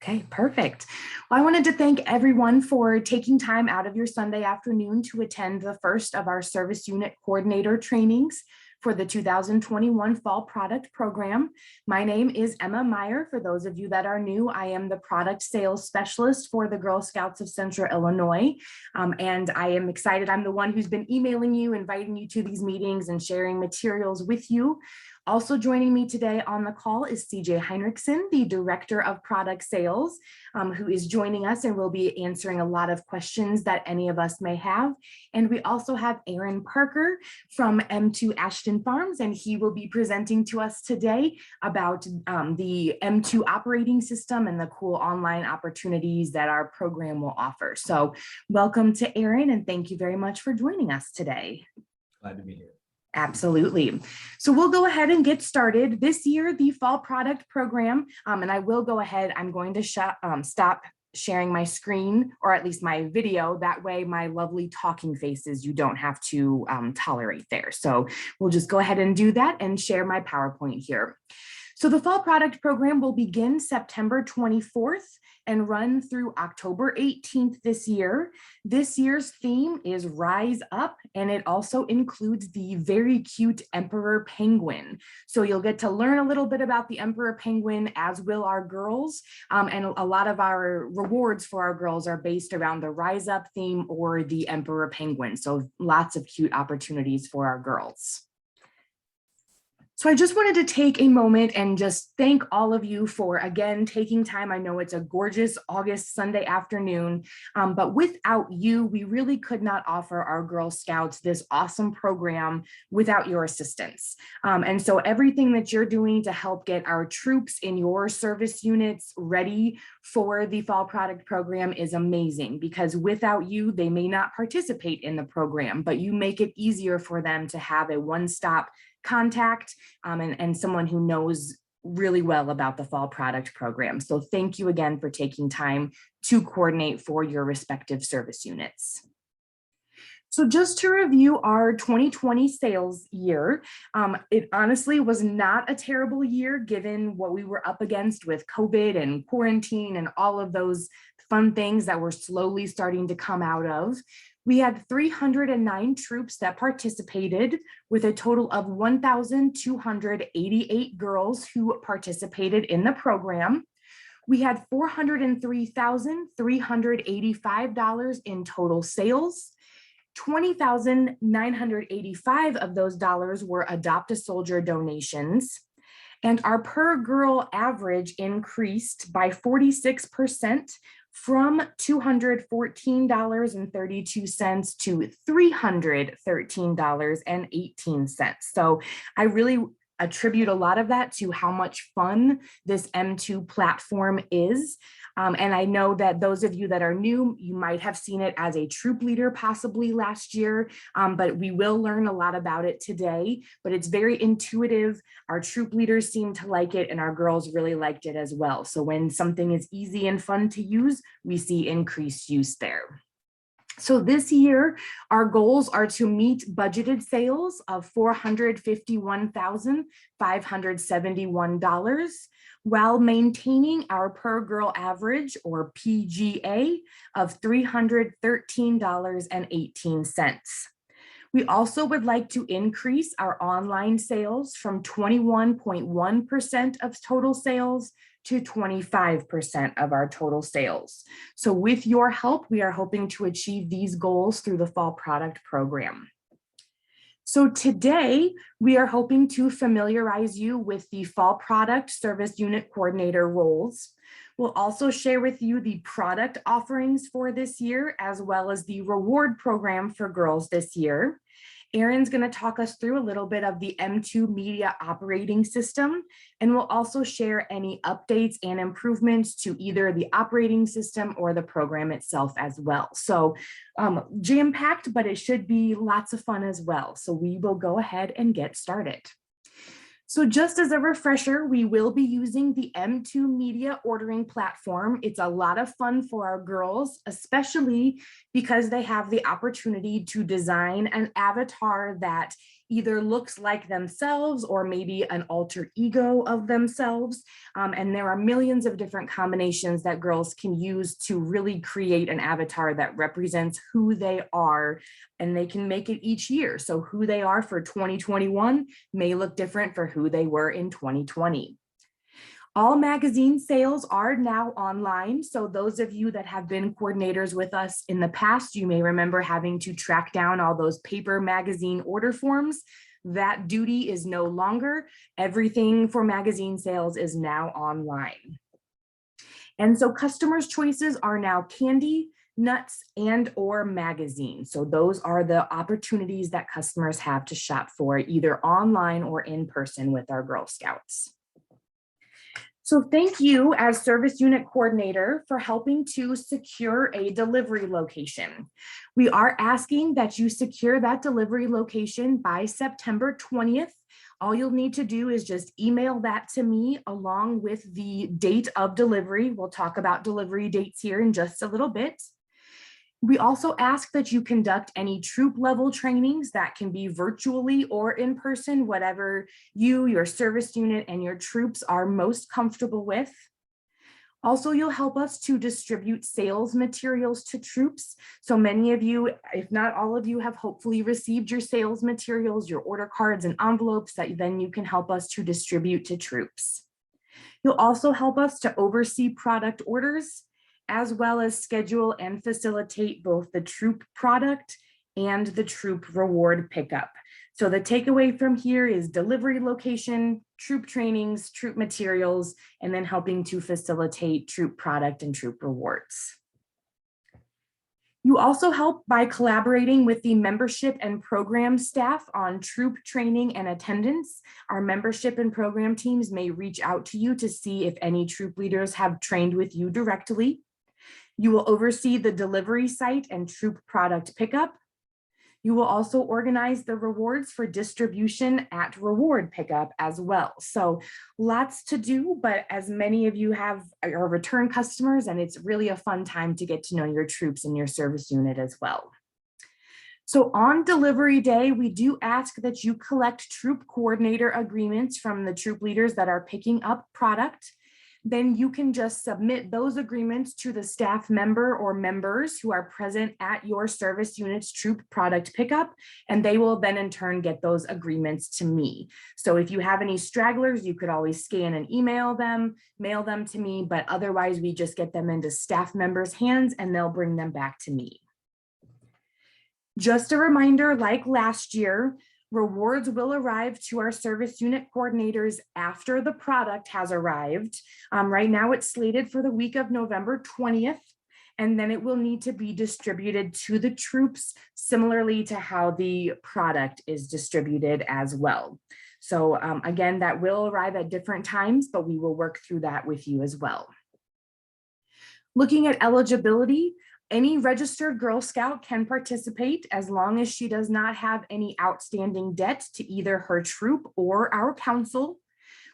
Okay, perfect. Well, I wanted to thank everyone for taking time out of your Sunday afternoon to attend the first of our service unit coordinator trainings for the 2021 Fall Product Program. My name is Emma Meyer. For those of you that are new, I am the product sales specialist for the Girl Scouts of Central Illinois. And I am excited. I'm the one who's been emailing you, inviting you to these meetings and sharing materials with you. Also joining me today on the call is CJ Heinrichsen, the Director of Product Sales, who is joining us and will be answering a lot of questions that any of us may have. And we also have Aaron Parker from M2 Ashton Farms, and he will be presenting to us today about the M2 operating system and the cool online opportunities that our program will offer. So welcome to Aaron, and thank you very much for joining us today. Glad to be here. Absolutely. So we'll go ahead and get started. This year, the Fall Product Program, and I will go ahead, I'm going to stop sharing my screen, or at least my video. That way my lovely talking faces, you don't have to tolerate there. So we'll just go ahead and do that and share my PowerPoint here. So the Fall Product Program will begin September 24th and run through October 18th this year. This year's theme is Rise Up, and it also includes the very cute Emperor Penguin. So you'll get to learn a little bit about the Emperor Penguin, as will our girls. And a lot of our rewards for our girls are based around the Rise Up theme or the Emperor Penguin. So lots of cute opportunities for our girls. So I just wanted to take a moment and just thank all of you for, again, taking time. I know it's a gorgeous August Sunday afternoon, but without you, we really could not offer our Girl Scouts this awesome program without your assistance. And so everything that you're doing to help get our troops in your service units ready for the Fall Product Program is amazing, because without you, they may not participate in the program, but you make it easier for them to have a one-stop contact and someone who knows really well about the Fall Product Program. So thank you again for taking time to coordinate for your respective service units. So just to review our 2020 sales year, it honestly was not a terrible year given what we were up against with COVID and quarantine and all of those fun things that we're slowly starting to come out of. We had 309 troops that participated, with a total of 1,288 girls who participated in the program. We had $403,385 in total sales. $20,985 of those dollars were Adopt a Soldier donations. And our per girl average increased by 46%, from $214.32 to $313.18. So I really attribute a lot of that to how much fun this M2 platform is. And I know that those of you that are new, you might have seen it as a troop leader possibly last year, but we will learn a lot about it today. But it's very intuitive. Our troop leaders seem to like it, and our girls really liked it as well. So when something is easy and fun to use, we see increased use there. So this year, our goals are to meet budgeted sales of $451,571 while maintaining our per girl average, or PGA, of $313.18. We also would like to increase our online sales from 21.1% of total sales to 25% of our total sales. So with your help, we are hoping to achieve these goals through the Fall Product Program. So today, we are hoping to familiarize you with the Fall Product Service Unit Coordinator roles. We'll also share with you the product offerings for this year, as well as the reward program for girls this year. Aaron's going to talk us through a little bit of the M2 Media operating system, and we'll also share any updates and improvements to either the operating system or the program itself as well. So jam-packed, but it should be lots of fun as well. So we will go ahead and get started. So just as a refresher, we will be using the M2 Media ordering platform. It's a lot of fun for our girls, especially because they have the opportunity to design an avatar that either looks like themselves or maybe an alter ego of themselves. And there are millions of different combinations that girls can use to really create an avatar that represents who they are, and they can make it each year. So who they are for 2021 may look different for who they were in 2020. All magazine sales are now online. So those of you that have been coordinators with us in the past, you may remember having to track down all those paper magazine order forms. That duty is no longer. Everything for magazine sales is now online. And so customers' choices are now candy, nuts, and or magazine. So those are the opportunities that customers have to shop for, either online or in person with our Girl Scouts. So thank you as service unit coordinator for helping to secure a delivery location. We are asking that you secure that delivery location by September 20th. All you'll need to do is just email that to me along with the date of delivery. We'll talk about delivery dates here in just a little bit. We also ask that you conduct any troop level trainings that can be virtually or in person, whatever you, your service unit, and your troops are most comfortable with. Also, you'll help us to distribute sales materials to troops. So many of you, if not all of you, have hopefully received your sales materials, your order cards and envelopes that then you can help us to distribute to troops. You'll also help us to oversee product orders, as well as schedule and facilitate both the troop product and the troop reward pickup. So the takeaway from here is delivery location, troop trainings, troop materials, and then helping to facilitate troop product and troop rewards. You also help by collaborating with the membership and program staff on troop training and attendance. Our membership and program teams may reach out to you to see if any troop leaders have trained with you directly. You will oversee the delivery site and troop product pickup. You will also organize the rewards for distribution at reward pickup as well. So lots to do, but as many of you are return customers, and it's really a fun time to get to know your troops and your service unit as well. So on delivery day, we do ask that you collect troop coordinator agreements from the troop leaders that are picking up product. Then you can just submit those agreements to the staff member or members who are present at your service unit's troop product pickup, and they will then in turn get those agreements to me. So if you have any stragglers, you could always scan and email them, mail them to me, but otherwise we just get them into staff members' hands and they'll bring them back to me. Just a reminder, like last year, rewards will arrive to our service unit coordinators after the product has arrived. Right now it's slated for the week of November 20th, and then it will need to be distributed to the troops similarly to how the product is distributed as well. So again, that will arrive at different times, but we will work through that with you as well. Looking at eligibility, any registered Girl Scout can participate as long as she does not have any outstanding debt to either her troop or our council.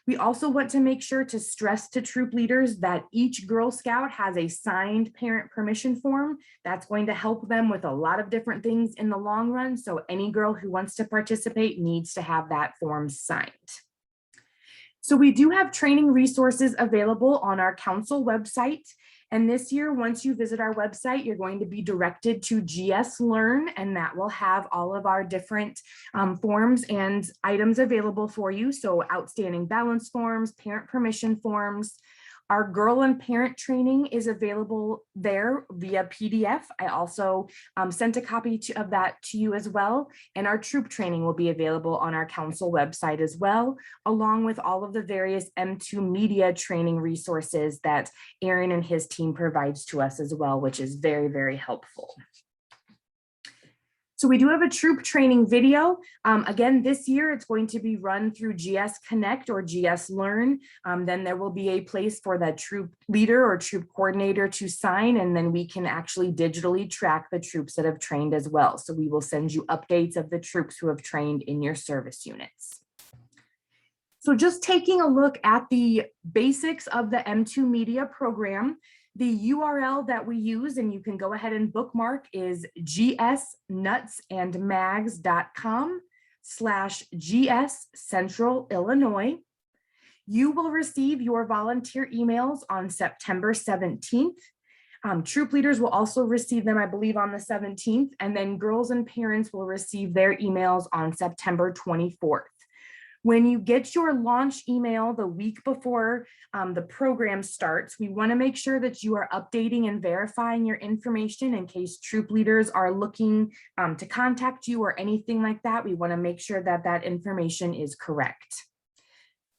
We also want to make sure to stress to troop leaders that each Girl Scout has a signed parent permission form. That's going to help them with a lot of different things in the long run. So any girl who wants to participate needs to have that form signed. So we do have training resources available on our council website. And this year, once you visit our website, you're going to be directed to GS Learn, and that will have all of our different forms and items available for you. So outstanding balance forms, parent permission forms. Our girl and parent training is available there via PDF. I also sent a copy of that to you as well. And our troop training will be available on our council website as well, along with all of the various M2 media training resources that Aaron and his team provides to us as well, which is very, very helpful. So we do have a troop training video. Again, this year it's going to be run through GS Connect or GS Learn. Then there will be a place for that troop leader or troop coordinator to sign, and then we can actually digitally track the troops that have trained as well. So we will send you updates of the troops who have trained in your service units. So just taking a look at the basics of the M2 Media program, the URL that we use, and you can go ahead and bookmark, is gsnutsandmags.com /GS Central Illinois. You will receive your volunteer emails on September 17th. Troop leaders will also receive them, I believe, on the 17th, and then girls and parents will receive their emails on September 24th. When you get your launch email the week before the program starts, we want to make sure that you are updating and verifying your information in case troop leaders are looking to contact you or anything like that. We want to make sure that that information is correct.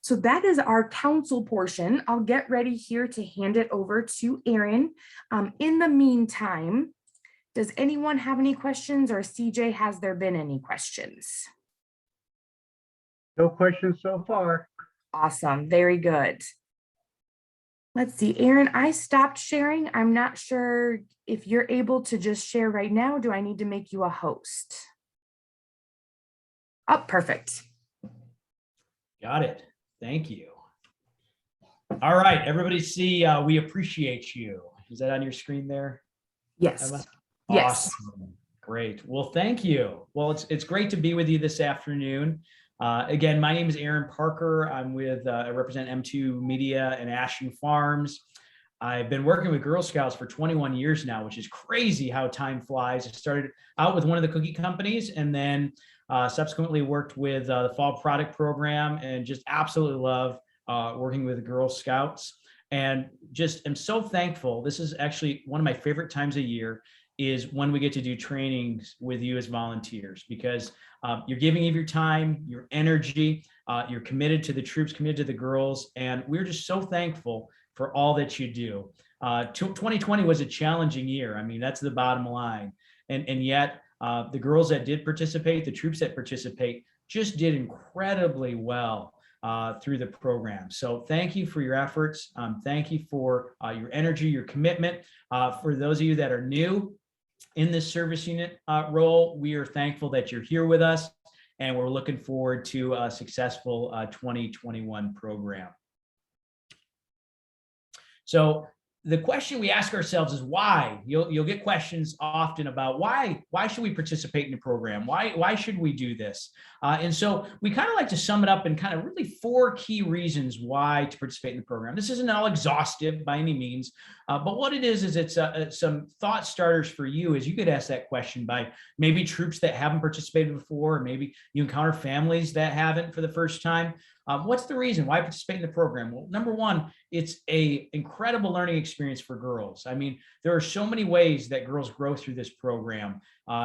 So that is our council portion. I'll get ready here to hand it over to Erin. In the meantime, does anyone have any questions, or CJ, has there been any questions? No questions so far. Awesome, very good. Let's see, Erin, I stopped sharing. I'm not sure if you're able to just share right now. Do I need to make you a host? Oh, perfect. Got it. Thank you. All right, everybody see, we appreciate you. Is that on your screen there, Yes. Emma? Yes. Awesome. Great. Well, thank you. Well, it's great to be with you this afternoon. Again, my name is Aaron Parker. I'm with, I represent M2 Media and Ashton Farms. I've been working with Girl Scouts for 21 years now, which is crazy how time flies. I started out with one of the cookie companies and then subsequently worked with the Fall Product Program, and just absolutely love working with the Girl Scouts. And just am so thankful. This is actually one of my favorite times a year, is when we get to do trainings with you as volunteers, because you're giving of your time, your energy, you're committed to the troops, committed to the girls, and we're just so thankful for all that you do. 2020 was a challenging year. I mean, that's the bottom line. And yet the girls that did participate, the troops that participate, just did incredibly well through the program. So thank you for your efforts. Thank you for your energy, your commitment. For those of you that are new in this service unit role, we are thankful that you're here with us, and we're looking forward to a successful 2021 program. So the question we ask ourselves is why. You'll get questions often about why should we participate in the program? Why should we do this? And so we kind of like to sum it up in kind of really 4 key reasons why to participate in the program. This isn't all exhaustive by any means, but what it is it's some thought starters for you as you could ask that question by maybe troops that haven't participated before, or maybe you encounter families that haven't for the first time. What's the reason why participate in the program? Well, number one, it's an incredible learning experience for girls. I mean, there are so many ways that girls grow through this program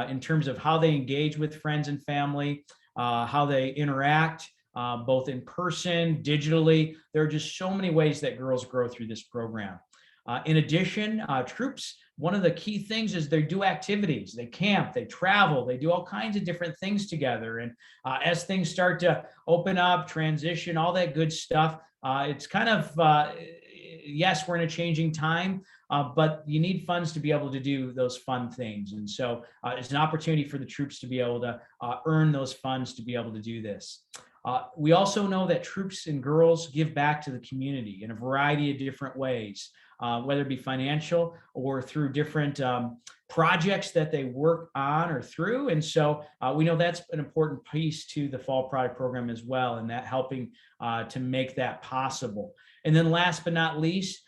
in terms of how they engage with friends and family, how they interact, both in person, digitally. There are just so many ways that girls grow through this program. In addition, troops, one of the key things is they do activities, they camp, they travel, they do all kinds of different things together. And as things start to open up, transition, all that good stuff, it's kind of, yes, we're in a changing time, but you need funds to be able to do those fun things. And so it's an opportunity for the troops to be able to earn those funds to be able to do this. We also know that troops and girls give back to the community in a variety of different ways, whether it be financial or through different projects that they work on or through. And so we know that's an important piece to the Fall Product Program as well, and that helping to make that possible. And then last but not least,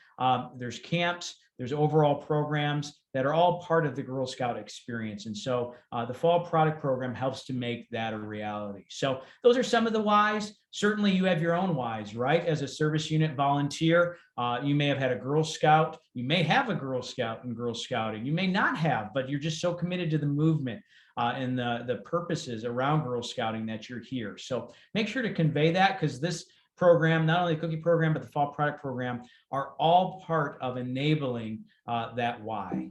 there's camps, there's overall programs that are all part of the Girl Scout experience. And so the Fall Product Program helps to make that a reality. So those are some of the whys. Certainly you have your own whys, right? As a service unit volunteer, you may have had a Girl Scout. You may have a Girl Scout in Girl Scouting. You may not have, but you're just so committed to the movement and the purposes around Girl Scouting that you're here. So make sure to convey that, because this program, not only the cookie program, but the Fall Product Program are all part of enabling that why.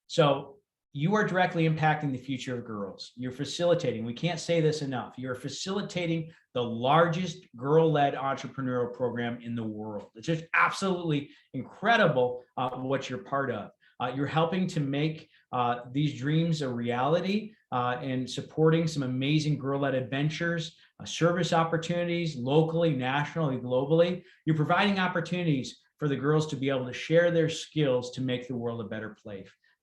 So you are directly impacting the future of girls. You're facilitating, we can't say this enough, you're facilitating the largest girl-led entrepreneurial program in the world. It's just absolutely incredible what you're part of. You're helping to make these dreams a reality and supporting some amazing girl-led adventures, service opportunities, locally, nationally, globally. You're providing opportunities for the girls to be able to share their skills to make the world a better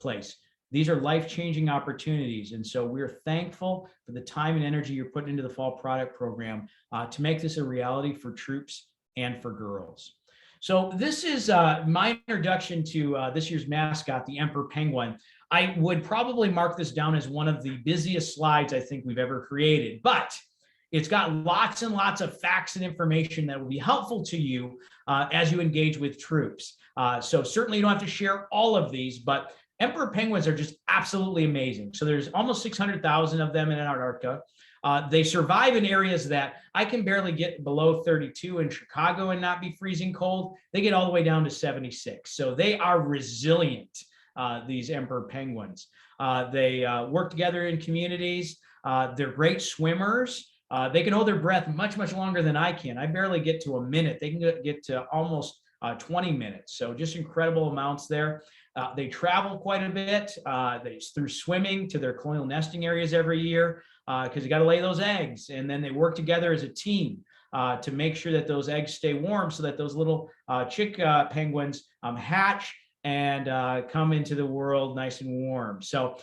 place. These are life-changing opportunities. And so we're thankful for the time and energy you're putting into the fall product program to make this a reality for troops and for girls. So this is my introduction to this year's mascot, the Emperor Penguin. I would probably mark this down as one of the busiest slides I think we've ever created, but it's got lots and lots of facts and information that will be helpful to you as you engage with troops. So certainly you don't have to share all of these, but Emperor penguins are just absolutely amazing. So there's almost 600,000 of them in Antarctica. They survive in areas that I can barely get below 32 in Chicago and not be freezing cold. They get all the way down to 76. So they are resilient, these emperor penguins. They work together in communities. They're great swimmers. They can hold their breath much, much longer than I can. I barely get to a minute. They can get to almost 20 minutes. So just incredible amounts there. They travel quite a bit through swimming to their colonial nesting areas every year because you got to lay those eggs. And then they work together as a team to make sure that those eggs stay warm so that those little chick penguins hatch and come into the world nice and warm. So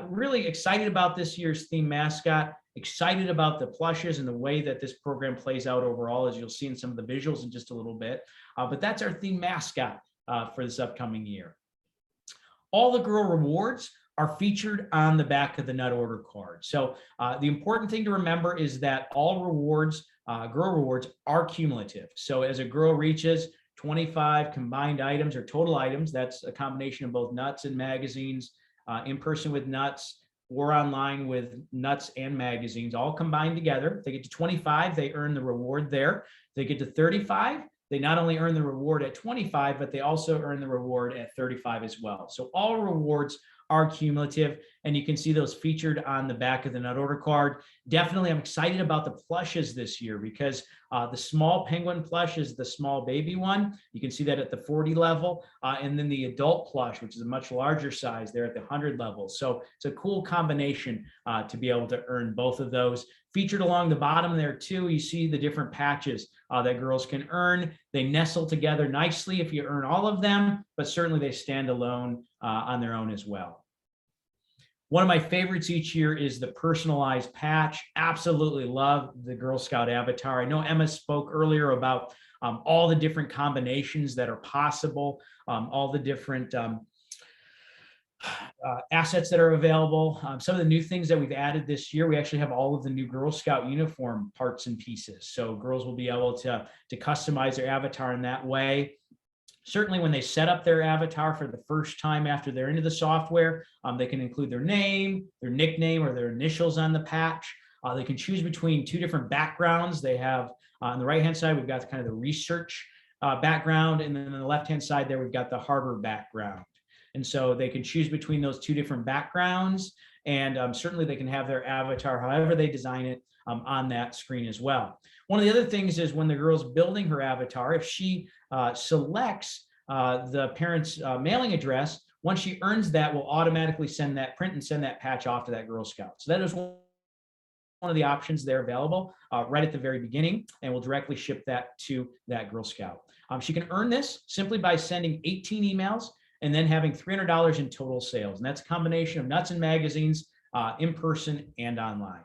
really excited about this year's theme mascot, excited about the plushes and the way that this program plays out overall, as you'll see in some of the visuals in just a little bit. But that's our theme mascot for this upcoming year. All the girl rewards are featured on the back of the nut order card. So the important thing to remember is that all rewards, girl rewards, are cumulative. So as a girl reaches 25 combined items or total items, that's a combination of both nuts and magazines, in person with nuts or online with nuts and magazines, all combined together. If they get to 25, they earn the reward there. If they get to 35, they not only earn the reward at 25, but they also earn the reward at 35 as well. So all rewards are cumulative, and you can see those featured on the back of the nut order card. Definitely, I'm excited about the plushes this year because the small penguin plush is the small baby one. You can see that at the 40 level, and then the adult plush, which is a much larger size, there at the 100 level. So it's a cool combination to be able to earn both of those. Featured along the bottom there too, you see the different patches that girls can earn. They nestle together nicely if you earn all of them, but certainly they stand alone on their own as well. One of my favorites each year is the personalized patch. Absolutely love the Girl Scout avatar. I know Emma spoke earlier about all the different combinations that are possible, all the different assets that are available. Some of the new things that we've added this year, we actually have all of the new Girl Scout uniform parts and pieces. So girls will be able to customize their avatar in that way. Certainly when they set up their avatar for the first time after they're into the software, they can include their name, their nickname, or their initials on the patch. They can choose between two different backgrounds. They have on the right-hand side, we've got kind of the research background, and then on the left-hand side there, we've got the harbor background. And so they can choose between those two different backgrounds, and certainly they can have their avatar however they design it on that screen as well. One of the other things is when the girl's building her avatar, if she selects the parent's mailing address, once she earns that, we'll automatically print and send that patch off to that Girl Scout. So that is one of the options there available right at the very beginning, and we'll directly ship that to that Girl Scout. She can earn this simply by sending 18 emails and then having $300 in total sales. And that's a combination of nuts and magazines, in person and online.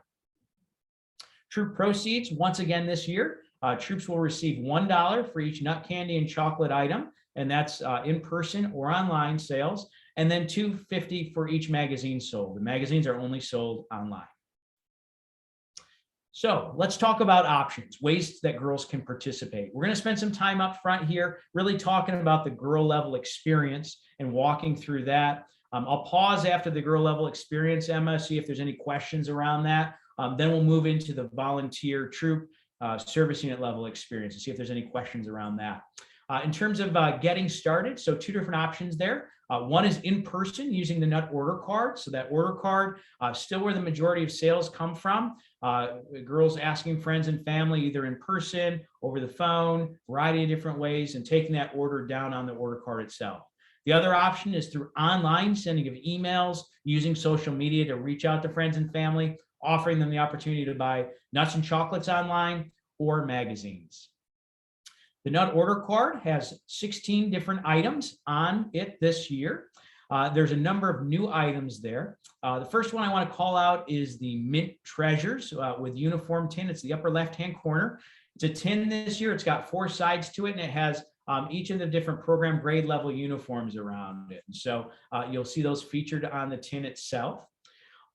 Troop proceeds, once again this year, troops will receive $1 for each nut candy and chocolate item, and that's in person or online sales, and then $2.50 for each magazine sold. The magazines are only sold online. So let's talk about options, ways that girls can participate. We're going to spend some time up front here, really talking about the girl level experience and walking through that. I'll pause after the girl level experience, Emma, see if there's any questions around that. Then we'll move into the volunteer troop service unit level experience and see if there's any questions around that. In terms of getting started, so two different options there. One is in person using the nut order card. So that order card, still where the majority of sales come from. Girls asking friends and family either in person, over the phone, variety of different ways, and taking that order down on the order card itself. The other option is through online sending of emails, using social media to reach out to friends and family, offering them the opportunity to buy nuts and chocolates online or magazines. The nut order card has 16 different items on it this year. There's a number of new items there. The first one I want to call out is the Mint Treasures with uniform tin. It's the upper left-hand corner. It's a tin this year. It's got 4 sides to it, and it has each of the different program grade level uniforms around it. And so you'll see those featured on the tin itself.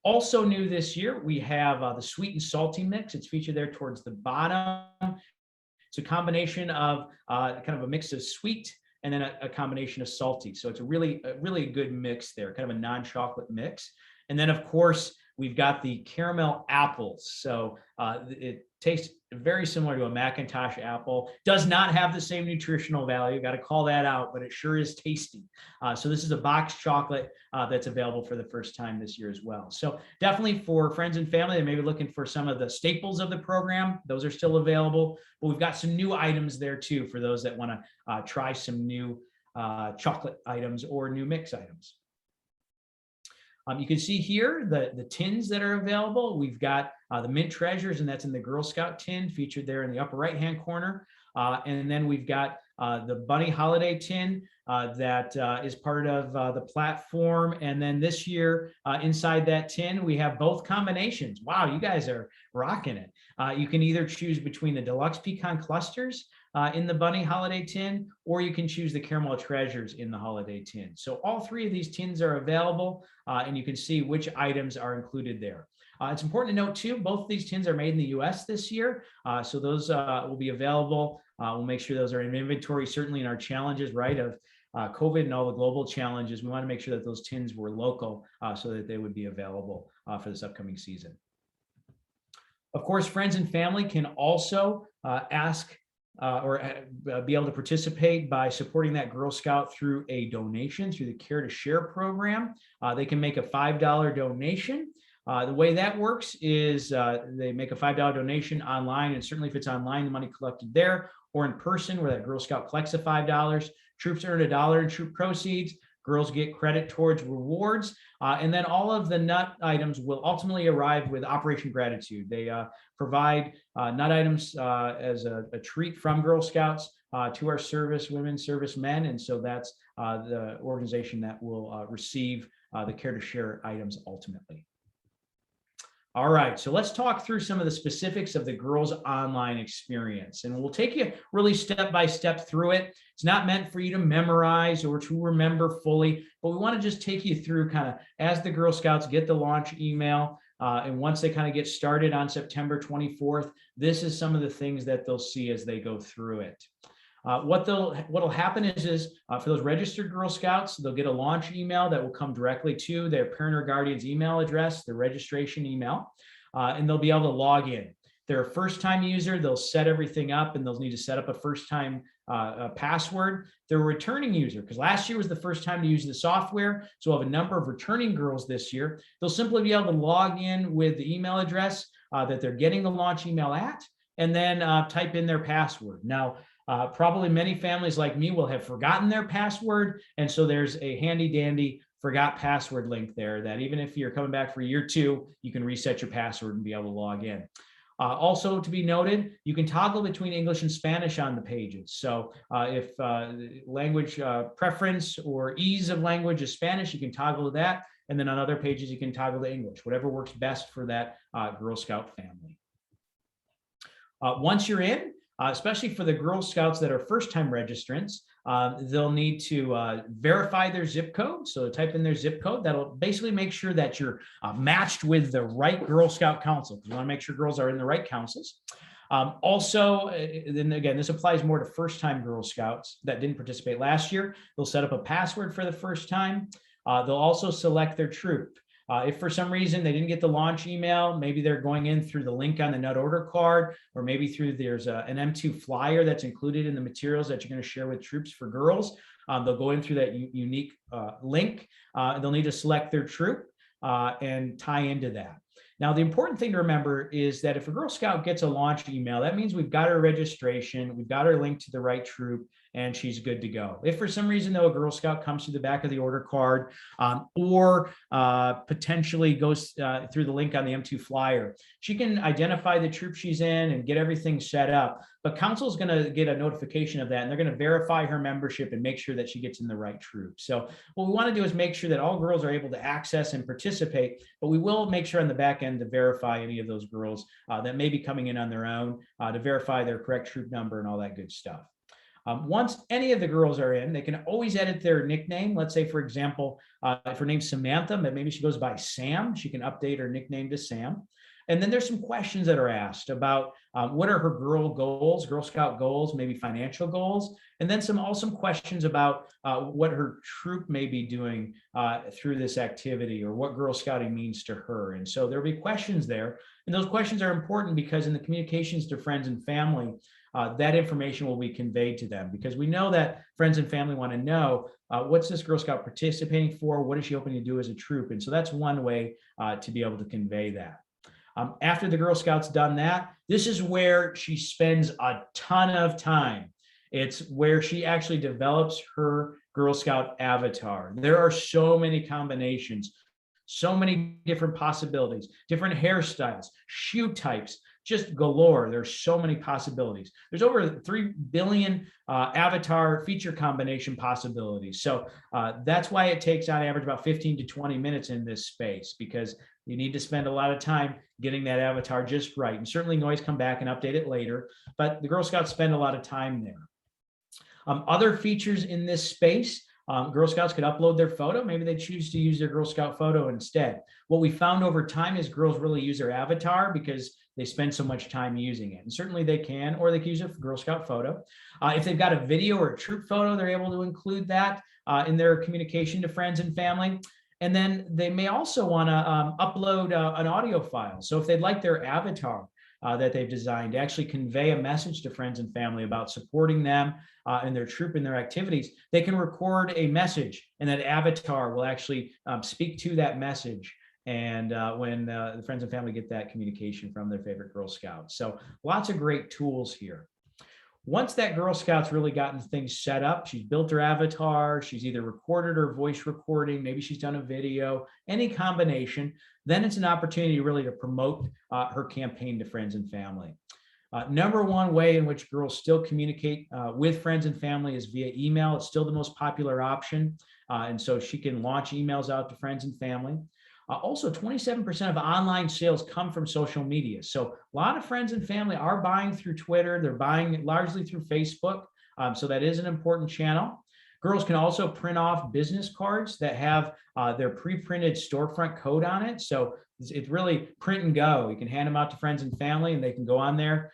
Also new this year, we have the sweet and salty mix. It's featured there towards the bottom. It's a combination of kind of a mix of sweet and then a combination of salty. So it's a really good mix there, kind of a non-chocolate mix. And then of course, we've got the caramel apples. So it tastes very similar to a Macintosh apple. Does not have the same nutritional value. Got to call that out, but it sure is tasty. So this is a boxed chocolate that's available for the first time this year as well. So definitely for friends and family that may be looking for some of the staples of the program, those are still available. But we've got some new items there too for those that want to try some new chocolate items or new mix items. You can see here the tins that are available. We've got the Mint Treasures, and that's in the Girl Scout tin featured there in the upper right-hand corner. And then we've got the Bunny Holiday tin that is part of the platform. And then this year, inside that tin, we have both combinations. Wow, you guys are rocking it. You can either choose between the Deluxe Pecan Clusters in the Bunny Holiday tin, or you can choose the Caramel Treasures in the Holiday tin. So all 3 of these tins are available, and you can see which items are included there. It's important to note too, both of these tins are made in the US this year. So those will be available. We'll make sure those are in inventory, certainly in our challenges, right, of COVID and all the global challenges. We want to make sure that those tins were local so that they would be available for this upcoming season. Of course, friends and family can also ask or be able to participate by supporting that Girl Scout through a donation through the Care to Share program. They can make a $5 donation. The way that works is they make a $5 donation online, and certainly if it's online, the money collected there, or in person where that Girl Scout collects the $5. Troops earn $1 in troop proceeds. Girls get credit towards rewards. And then all of the nut items will ultimately arrive with Operation Gratitude. They provide nut items as a treat from Girl Scouts to our service women, service men. And so that's the organization that will receive the Care to Share items ultimately. All right, so let's talk through some of the specifics of the girls' online experience, and we'll take you really step by step through it. It's not meant for you to memorize or to remember fully, but we want to just take you through kind of as the Girl Scouts get the launch email, and once they kind of get started on September 24th, this is some of the things that they'll see as they go through it. What'll happen is for those registered Girl Scouts, they'll get a launch email that will come directly to their parent or guardian's email address, the registration email, and they'll be able to log in. If they're a first-time user, they'll set everything up, and they'll need to set up a first-time password. If they're a returning user, because last year was the first time to use the software, so we'll have a number of returning girls this year. They'll simply be able to log in with the email address that they're getting the launch email at, and then type in their password. Now, probably many families like me will have forgotten their password. And so there's a handy dandy forgot password link there that even if you're coming back for year 2, you can reset your password and be able to log in. Also to be noted, you can toggle between English and Spanish on the pages. So if language preference or ease of language is Spanish, you can toggle to that. And then on other pages, you can toggle to English, whatever works best for that Girl Scout family. Once you're in, especially for the Girl Scouts that are first-time registrants, they'll need to verify their zip code. So type in their zip code. That'll basically make sure that you're matched with the right Girl Scout council, because we want to make sure girls are in the right councils. Also, then again, this applies more to first-time Girl Scouts that didn't participate last year. They'll set up a password for the first time. They'll also select their troop. If for some reason they didn't get the launch email, maybe they're going in through the link on the nut order card, or maybe through there's an M2 flyer that's included in the materials that you're going to share with troops for girls. They'll go in through that unique link. They'll need to select their troop and tie into that. Now, the important thing to remember is that if a Girl Scout gets a launch email, that means we've got her registration, we've got her link to the right troop, and she's good to go. If for some reason, though, a Girl Scout comes to the back of the order card or potentially goes through the link on the M2 flyer, she can identify the troop she's in and get everything set up. but council is going to get a notification of that, and they're going to verify her membership and make sure that she gets in the right troop. So what we want to do is make sure that all girls are able to access and participate, but we will make sure on the back end to verify any of those girls that may be coming in on their own, to verify their correct troop number and all that good stuff. Once any of the girls are in, they can always edit their nickname. Let's say, for example, if her name's Samantha, but maybe she goes by Sam, she can update her nickname to Sam. And then there's some questions that are asked about what are her Girl Scout goals, maybe financial goals, and then some questions about what her troop may be doing through this activity, or what Girl Scouting means to her. And so there'll be questions there. And those questions are important because in the communications to friends and family, that information will be conveyed to them, because we know that friends and family want to know what's this Girl Scout participating for? What is she hoping to do as a troop? And so that's one way to be able to convey that. After the Girl Scout's done that, this is where she spends a ton of time. It's where she actually develops her Girl Scout avatar. There are so many combinations, so many different possibilities, different hairstyles, shoe types, just galore. There's so many possibilities. There's over 3 billion avatar feature combination possibilities. So that's why it takes on average about 15 to 20 minutes in this space, because you need to spend a lot of time getting that avatar just right. And certainly you can always come back and update it later, but the Girl Scouts spend a lot of time there. Other features in this space, Girl Scouts could upload their photo. Maybe they choose to use their Girl Scout photo instead. What we found over time is girls really use their avatar because they spend so much time using it. And certainly they can, or they can use a Girl Scout photo. If they've got a video or a troop photo, they're able to include that in their communication to friends and family. And then they may also want to upload an audio file. So if they'd like their avatar that they've designed to actually convey a message to friends and family about supporting them and their troop and their activities, they can record a message, and that avatar will actually speak to that message. And when the friends and family get that communication from their favorite Girl Scout. So lots of great tools here. Once that Girl Scout's really gotten things set up, she's built her avatar, she's either recorded or voice recording, maybe she's done a video, any combination, then it's an opportunity really to promote her campaign to friends and family. Number one way in which girls still communicate with friends and family is via email. It's still the most popular option. And so she can launch emails out to friends and family. Also, 27% of online sales come from social media. So a lot of friends and family are buying through Twitter. They're buying largely through Facebook. So that is an important channel. Girls can also print off business cards that have their pre-printed storefront code on it. So it's really print and go. You can hand them out to friends and family, and they can go on there,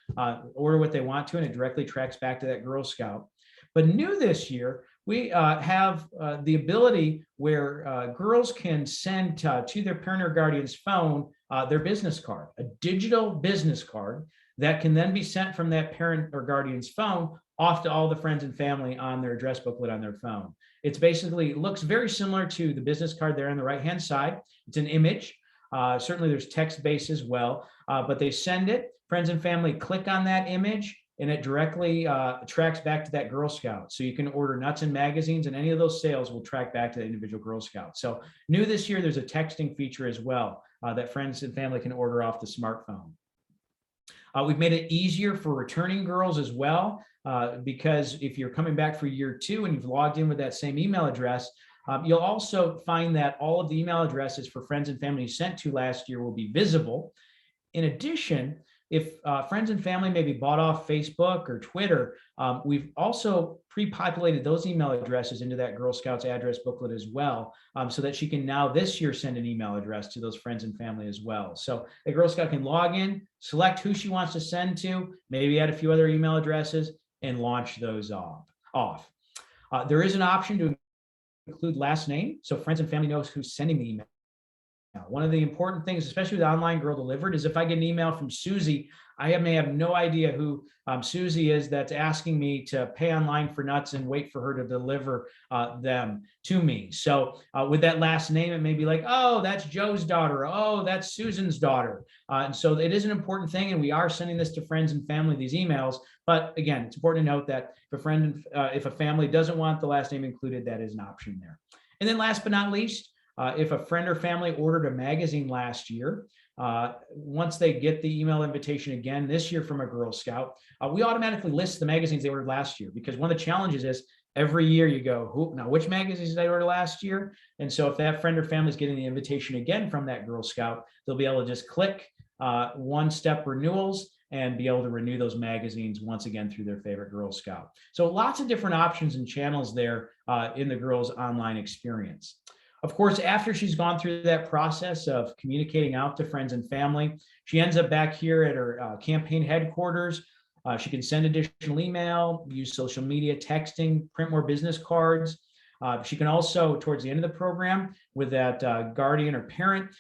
order what they want to, and it directly tracks back to that Girl Scout. But new this year, we have the ability where girls can send to their parent or guardian's phone their business card, a digital business card that can then be sent from that parent or guardian's phone off to all the friends and family on their address booklet on their phone. It's basically, looks very similar to the business card there on the right-hand side. It's an image. Certainly there's text-based as well, but they send it, friends and family click on that image, and it directly tracks back to that Girl Scout. So you can order nuts and magazines, and any of those sales will track back to the individual Girl Scout. So new this year, there's a texting feature as well that friends and family can order off the smartphone. We've made it easier for returning girls as well, because if you're coming back for year 2 and you've logged in with that same email address, you'll also find that all of the email addresses for friends and family you sent to last year will be visible. In addition, if friends and family maybe bought off Facebook or Twitter, we've also pre-populated those email addresses into that Girl Scouts address booklet as well, so that she can now this year send an email address to those friends and family as well. So a Girl Scout can log in, select who she wants to send to, maybe add a few other email addresses, and launch those off. There is an option to include last name, so friends and family knows who's sending the email. One of the important things, especially with Online Girl Delivered, is if I get an email from Susie, I may have no idea who Susie is that's asking me to pay online for nuts and wait for her to deliver them to me. So with that last name, it may be like, oh, that's Joe's daughter. Oh, that's Susan's daughter. And so it is an important thing, and we are sending this to friends and family, these emails. But again, it's important to note that if a family doesn't want the last name included, that is an option there. And then last but not least, if a friend or family ordered a magazine last year, once they get the email invitation again this year from a Girl Scout, we automatically list the magazines they ordered last year, because one of the challenges is every year you go, now which magazines did I order last year? And so if that friend or family is getting the invitation again from that Girl Scout, they'll be able to just click one-step renewals and be able to renew those magazines once again through their favorite Girl Scout. So lots of different options and channels there in the girls' online experience. Of course, after she's gone through that process of communicating out to friends and family, she ends up back here at her campaign headquarters. She can send additional email, use social media, texting, print more business cards. She can also, towards the end of the program, with that guardian or parent,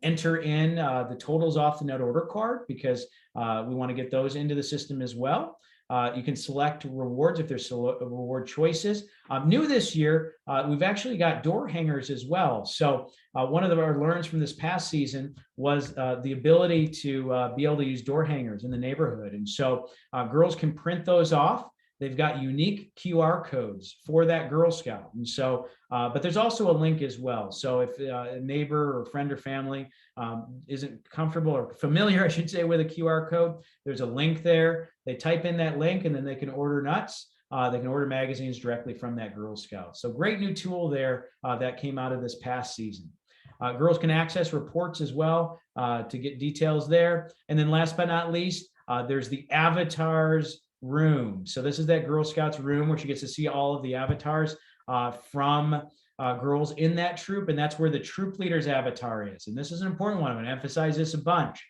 enter in the totals off the nut order card, because we want to get those into the system as well. You can select rewards if there's reward choices. New this year, we've actually got door hangers as well. So one of our learns from this past season was the ability to be able to use door hangers in the neighborhood. And so girls can print those off. They've got unique QR codes for that Girl Scout. And so, but there's also a link as well. So if a neighbor or friend or family isn't comfortable or familiar, I should say, with a QR code, there's a link there. They type in that link and then they can order nuts. They can order magazines directly from that Girl Scout. So great new tool there that came out of this past season. Girls can access reports as well to get details there. And then last but not least, there's the avatars room. So this is that Girl Scouts room where she gets to see all of the avatars from girls in that troop, and that's where the troop leader's avatar is. And this is an important one. I'm going to emphasize this a bunch.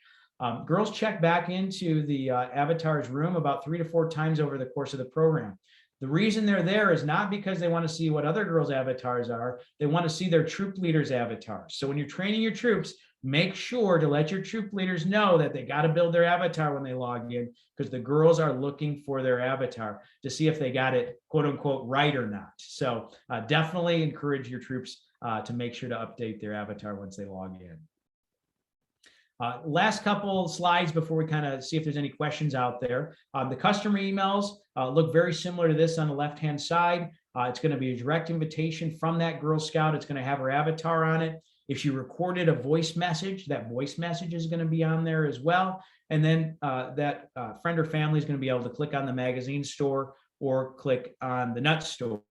Girls check back into the avatars room about 3 to 4 times over the course of the program. The reason they're there is not because they want to see what other girls' avatars are. They want to see their troop leaders' avatars. So when you're training your troops, make sure to let your troop leaders know that they got to build their avatar when they log in, because the girls are looking for their avatar to see if they got it, quote unquote, right or not. So definitely encourage your troops to make sure to update their avatar once they log in. Last couple slides before we kind of see if there's any questions out there. The customer emails look very similar to this on the left-hand side. It's going to be a direct invitation from that Girl Scout. It's going to have her avatar on it. If she recorded a voice message, that voice message is going to be on there as well. And then that friend or family is going to be able to click on the magazine store or click on the nut store.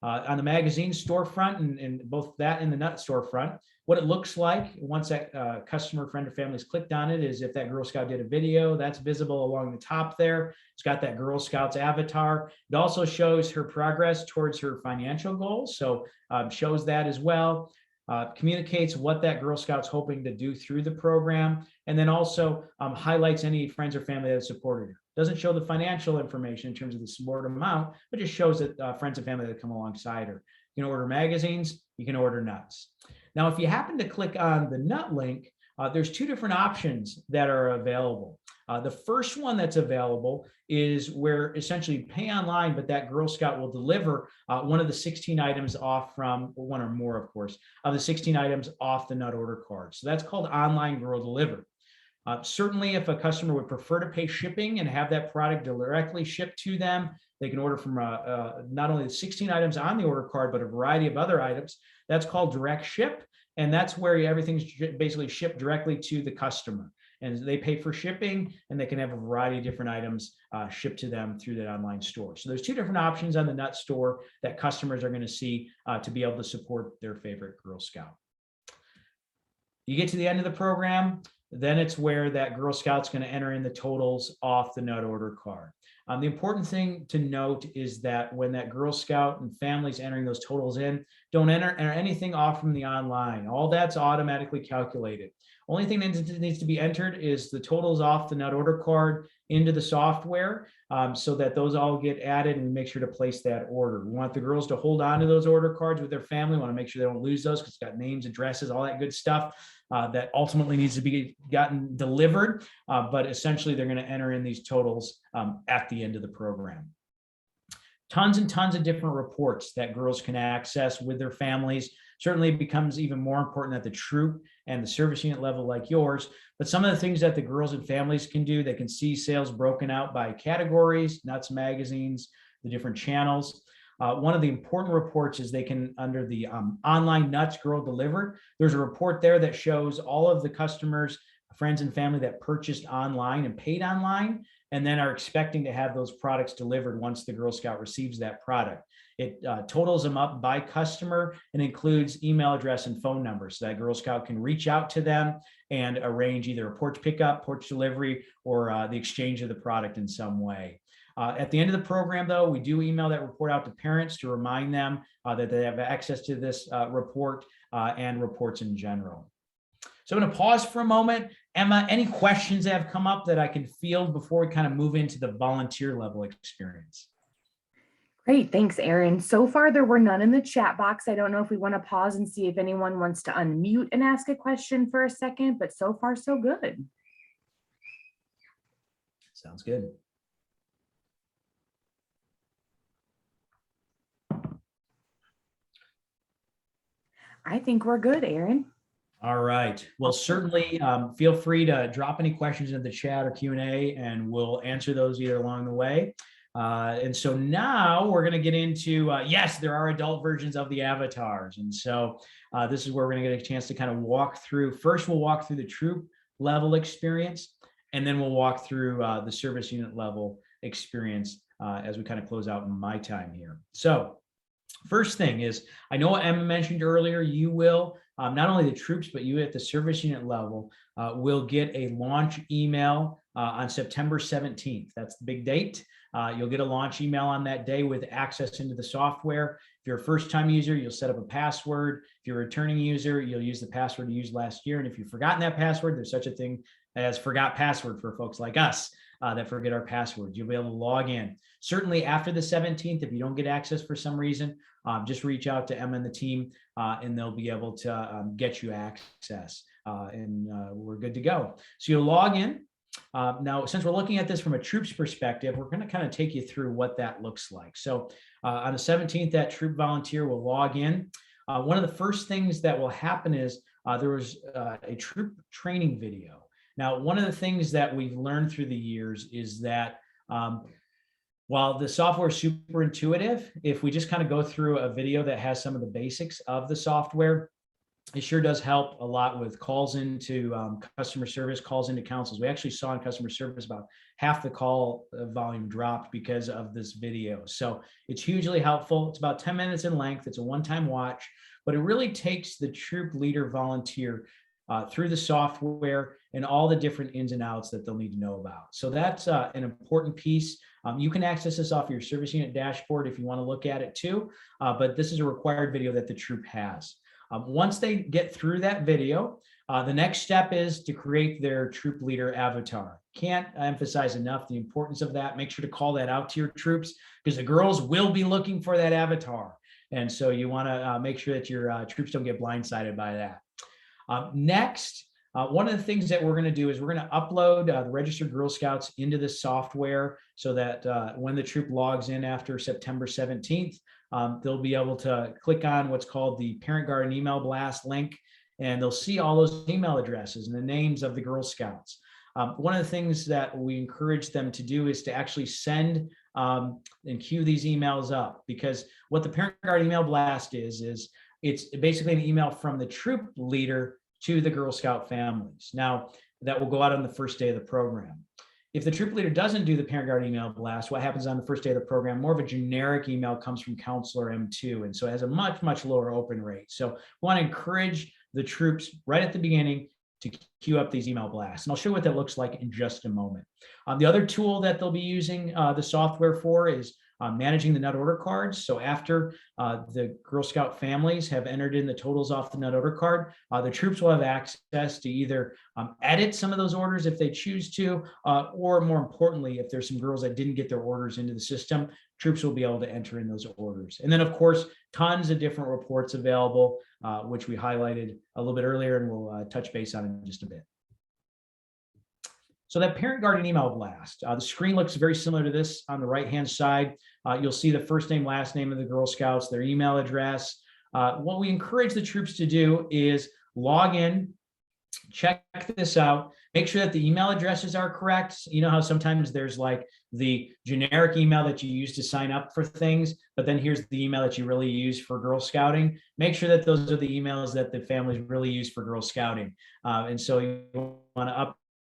On the magazine storefront, and both that and the nut storefront, what it looks like once that customer, friend, or family has clicked on it is if that Girl Scout did a video, that's visible along the top there. It's got that Girl Scouts avatar. It also shows her progress towards her financial goals, so shows that as well. Communicates what that Girl Scout's hoping to do through the program, and then also highlights any friends or family that supported her. Doesn't show the financial information in terms of the support amount, but just shows that friends and family that come alongside her. You can order magazines, you can order nuts. Now, if you happen to click on the nut link, there's 2 different options that are available. The first one that's available is where essentially you pay online, but that Girl Scout will deliver one of the 16 items off from, or one or more, of course, of the 16 items off the nut order card. So that's called Online Girl Deliver. Certainly, if a customer would prefer to pay shipping and have that product directly shipped to them, they can order from not only the 16 items on the order card, but a variety of other items. That's called direct ship. And that's where everything's basically shipped directly to the customer. And they pay for shipping, and they can have a variety of different items shipped to them through that online store. So there's 2 different options on the nut store that customers are going to see to be able to support their favorite Girl Scout. You get to the end of the program, then it's where that Girl Scout's going to enter in the totals off the nut order card. The important thing to note is that when that Girl Scout and family's entering those totals in, don't enter anything off from the online. All that's automatically calculated. Only thing that needs to be entered is the totals off the nut order card into the software so that those all get added, and make sure to place that order. We want the girls to hold on to those order cards with their family. We want to make sure they don't lose those because it's got names, addresses, all that good stuff that ultimately needs to be gotten delivered. But essentially, they're going to enter in these totals at the end of the program. Tons and tons of different reports that girls can access with their families. Certainly it becomes even more important at the troop and the service unit level like yours. But some of the things that the girls and families can do, they can see sales broken out by categories, nuts, magazines, the different channels. one of the important reports is they can, under the online Nuts Girl Delivered, there's a report there that shows all of the customers, friends and family that purchased online and paid online, and then are expecting to have those products delivered once the Girl Scout receives that product. It totals them up by customer and includes email address and phone number so that Girl Scout can reach out to them and arrange either a porch pickup, porch delivery, or the exchange of the product in some way. At the end of the program, though, we do email that report out to parents to remind them that they have access to this report and reports in general. So I'm going to pause for a moment. Emma, any questions that have come up that I can field before we kind of move into the volunteer level experience? Great, thanks, Aaron. So far, there were none in the chat box. I don't know if we want to pause and see if anyone wants to unmute and ask a question for a second, but so far, so good. Sounds good. I think we're good, Aaron. All right. Well, certainly feel free to drop any questions in the chat or Q&A, and we'll answer those either along the way. And so now we're going to get into, yes, there are adult versions of the avatars. And so this is where we're going to get a chance to kind of walk through. First, we'll walk through the troop level experience, and then we'll walk through the service unit level experience as we kind of close out my time here. So first thing is, I know Emma mentioned earlier, you will, not only the troops, but you at the service unit level will get a launch email on September 17th. That's the big date. You'll get a launch email on that day with access into the software. If you're a first-time user, you'll set up a password. If you're a returning user, you'll use the password you used last year. And if you've forgotten that password, there's such a thing as forgot password for folks like us that forget our passwords. You'll be able to log in. Certainly after the 17th, if you don't get access for some reason, just reach out to Emma and the team and they'll be able to get you access and we're good to go. So you'll log in. Now, since we're looking at this from a troops perspective, we're going to kind of take you through what that looks like. So on the 17th, that troop volunteer will log in. One of the first things that will happen is there was a troop training video. Now, one of the things that we've learned through the years is that while the software is super intuitive, if we just kind of go through a video that has some of the basics of the software, it sure does help a lot with calls into customer service, calls into councils. We actually saw in customer service about half the call volume dropped because of this video. So it's hugely helpful. It's about 10 minutes in length. It's a one-time watch, but it really takes the troop leader volunteer through the software and all the different ins and outs that they'll need to know about. So that's an important piece. You can access this off your service unit dashboard if you want to look at it too, but this is a required video that the troop has. Once they get through that video, the next step is to create their troop leader avatar. Can't emphasize enough the importance of that. Make sure to call that out to your troops because the girls will be looking for that avatar. And so you want to make sure that your troops don't get blindsided by that. Next, one of the things that we're going to do is we're going to upload the registered Girl Scouts into the software so that when the troop logs in after September 17th, they'll be able to click on what's called the Parent Garden email blast link, and they'll see all those email addresses and the names of the Girl Scouts. One of the things that we encourage them to do is to actually send and queue these emails up, because what the Parent Garden email blast is it's basically an email from the troop leader to the Girl Scout families. Now, that will go out on the first day of the program. If the troop leader doesn't do the Parent Guard email blast, what happens on the first day of the program, more of a generic email comes from Counselor M2. And so it has a much, much lower open rate. So we want to encourage the troops right at the beginning to queue up these email blasts. And I'll show you what that looks like in just a moment. The other tool that they'll be using the software for is managing the nut order cards. So after the Girl Scout families have entered in the totals off the nut order card, the troops will have access to either edit some of those orders if they choose to, or more importantly, if there's some girls that didn't get their orders into the system, troops will be able to enter in those orders. And then of course, tons of different reports available, which we highlighted a little bit earlier, and we'll touch base on in just a bit. So that Parent Guardian email blast, the screen looks very similar to this on the right-hand side. You'll see the first name, last name of the Girl Scouts, their email address. What we encourage the troops to do is log in, check this out. Make sure that the email addresses are correct. You know how sometimes there's like the generic email that you use to sign up for things, but then here's the email that you really use for Girl Scouting. Make sure that those are the emails that the families really use for Girl Scouting. And so you want to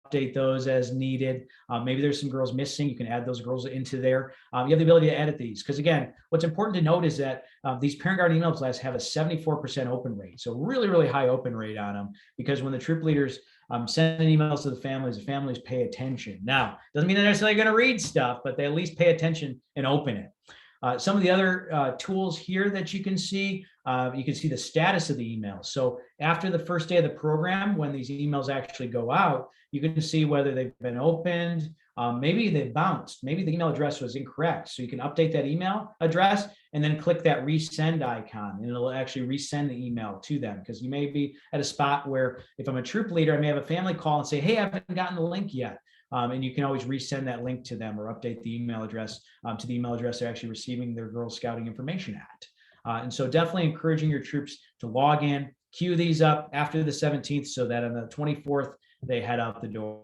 update those as needed. Maybe there's some girls missing. You can add those girls into there. You have the ability to edit these because, again, what's important to note is that these parent guard email blasts have a 74% open rate. So really, really high open rate on them, because when the troop leaders sending emails to the families pay attention. Now, doesn't mean they're necessarily going to read stuff, but they at least pay attention and open it. Some of the other tools here that you can see the status of the email. So after the first day of the program, when these emails actually go out, you can see whether they've been opened, maybe they bounced, maybe the email address was incorrect. So you can update that email address and then click that resend icon, and it'll actually resend the email to them, because you may be at a spot where, if I'm a troop leader, I may have a family call and say, hey, I haven't gotten the link yet. And you can always resend that link to them or update the email address to the email address they're actually receiving their Girl Scouting information at. And so definitely encouraging your troops to log in, queue these up after the 17th so that on the 24th, they head out the door.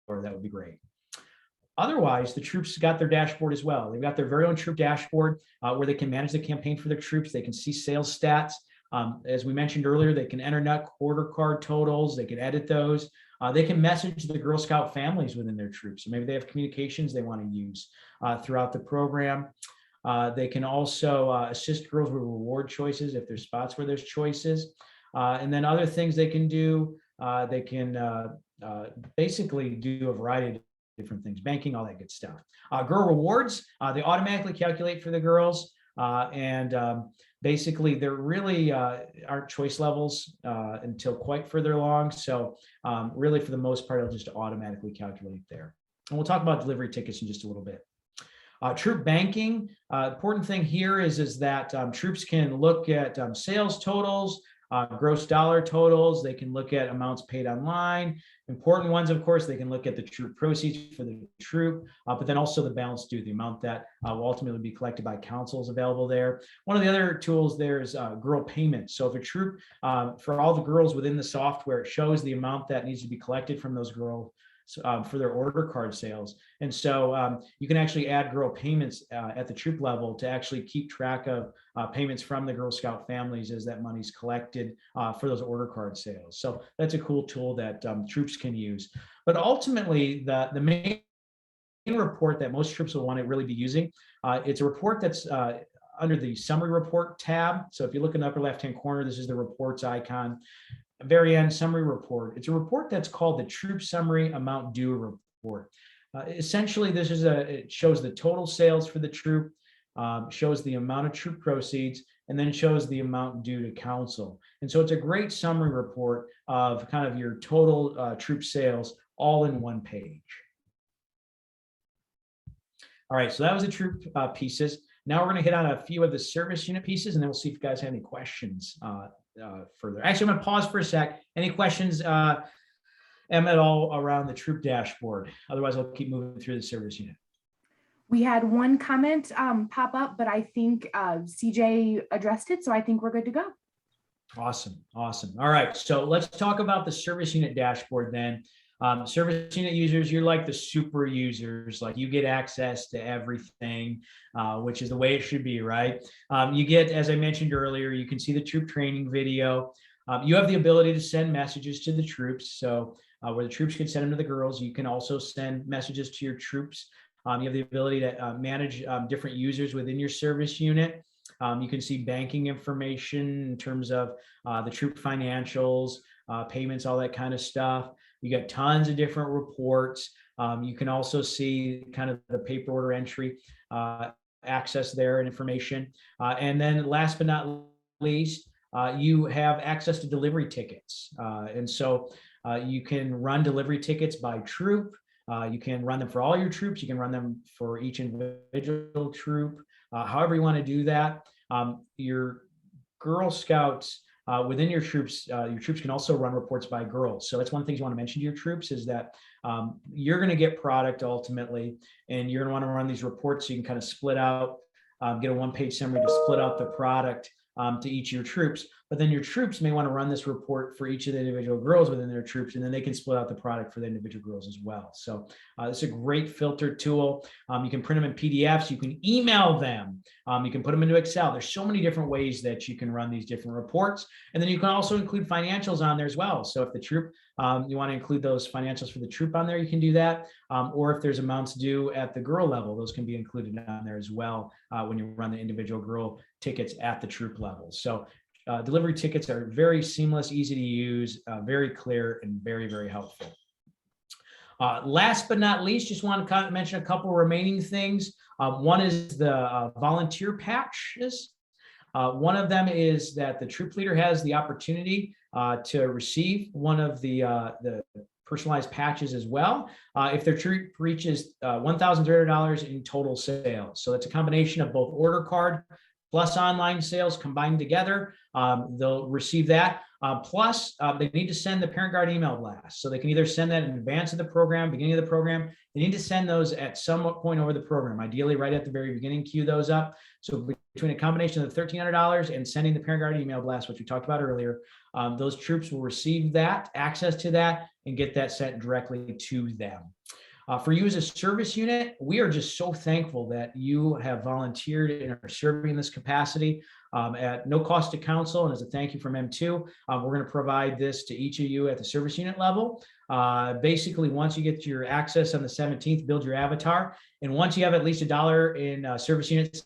That would be great. Otherwise, the troops got their dashboard as well. They've got their very own troop dashboard where they can manage the campaign for their troops. They can see sales stats. As we mentioned earlier, they can enter nut order card totals. They can edit those. They can message the Girl Scout families within their troops. So maybe they have communications they want to use throughout the program. They can also assist girls with reward choices if there's spots where there's choices. And then other things they can do, they can basically do a variety of different things, banking, all that good stuff. Girl rewards, they automatically calculate for the girls. And basically, there really aren't choice levels until quite further along. So really, for the most part, it'll just automatically calculate there. And we'll talk about delivery tickets in just a little bit. Troop banking, important thing here is that troops can look at sales totals, gross dollar totals. They can look at amounts paid online. Important ones, of course, they can look at the troop proceeds for the troop, but then also the balance due, the amount that will ultimately be collected by councils available there. One of the other tools there is girl payments. So if a troop, for all the girls within the software, it shows the amount that needs to be collected from those girls for their order card sales. And so you can actually add girl payments at the troop level to actually keep track of payments from the Girl Scout families as that money's collected for those order card sales. So that's a cool tool that troops can use. But ultimately, the main report that most troops will want to really be using, it's a report that's under the summary report tab. So if you look in the upper left-hand corner, this is the reports icon. Very end, summary report. It's a report that's called the Troop Summary Amount Due Report. Essentially, it shows the total sales for the troop, shows the amount of troop proceeds, and then shows the amount due to council. And so it's a great summary report of kind of your total troop sales all in one page. All right, so that was the troop pieces. Now we're going to hit on a few of the service unit pieces, and then we'll see if you guys have any questions further. Actually, I'm going to pause for a sec. Any questions, at all around the troop dashboard? Otherwise, I'll keep moving through the service unit. We had one comment pop up, but I think CJ addressed it, so I think we're good to go. Awesome. All right, so let's talk about the service unit dashboard then. Service unit users, you're like the super users, like you get access to everything, which is the way it should be, right? You get, as I mentioned earlier, you can see the troop training video. You have the ability to send messages to the troops. So where the troops can send them to the girls, you can also send messages to your troops. You have the ability to manage different users within your service unit. You can see banking information in terms of the troop financials, payments, all that kind of stuff. You got tons of different reports. You can also see kind of the paper order entry access there and information. And then last but not least, you have access to delivery tickets. And so you can run delivery tickets by troop. You can run them for all your troops. You can run them for each individual troop. However you want to do that. Your Girl Scouts within your troops can also run reports by girls. So that's one of the things you want to mention to your troops is that you're going to get product ultimately, and you're going to want to run these reports so you can kind of split out, get a one-page summary to split out the product to each of your troops. But then your troops may want to run this report for each of the individual girls within their troops, and then they can split out the product for the individual girls as well. So it's a great filter tool. You can print them in PDFs. You can email them. You can put them into Excel. There's so many different ways that you can run these different reports. And then you can also include financials on there as well. So if the troop, you want to include those financials for the troop on there, you can do that. Or if there's amounts due at the girl level, those can be included on there as well when you run the individual girl tickets at the troop level. So delivery tickets are very seamless, easy to use, very clear, and very, very helpful. Last but not least, just want to mention a couple remaining things. One is the volunteer patches. One of them is that the troop leader has the opportunity to receive one of the personalized patches as well if their troop reaches $1,300 in total sales. So it's a combination of both order card plus online sales combined together. They'll receive that. Plus, they need to send the parent guard email blast. So they can either send that in advance of the program, beginning of the program. They need to send those at some point over the program, ideally right at the very beginning, queue those up. So between a combination of the $1,300 and sending the parent guard email blast, which we talked about earlier, those troops will receive that, access to that, and get that sent directly to them. For you as a service unit, we are just so thankful that you have volunteered and are serving in this capacity at no cost to council. And as a thank you from M2, we're going to provide this to each of you at the service unit level. Basically, once you get your access on the 17th, build your avatar. And once you have at least $1 in service unit